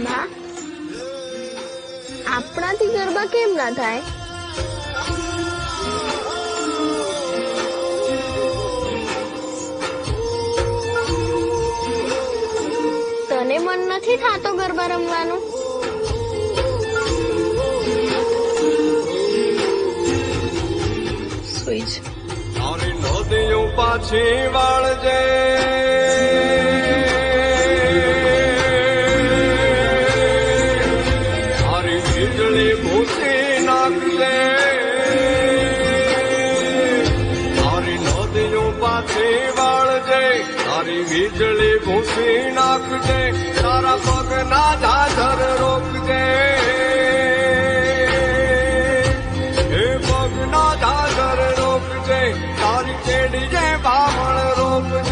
માં, આપણાથી ગરબા કેમ ના થાય? તને મન નથી થાતો ગરબા રમવાનું? સુઈ જ. તારી નદીઓ પાછી વાળજે, તારી વીજળી ભૂસી નાખજે, તારી નદીઓ પાછી વાળજે, તારી વીજળી ભૂસી નાખજે, તારા પગના ઝાઝર રોકજે, એ પગના ઝાઝર રોકજે, તારી કેડીએ બામણ રોકજે.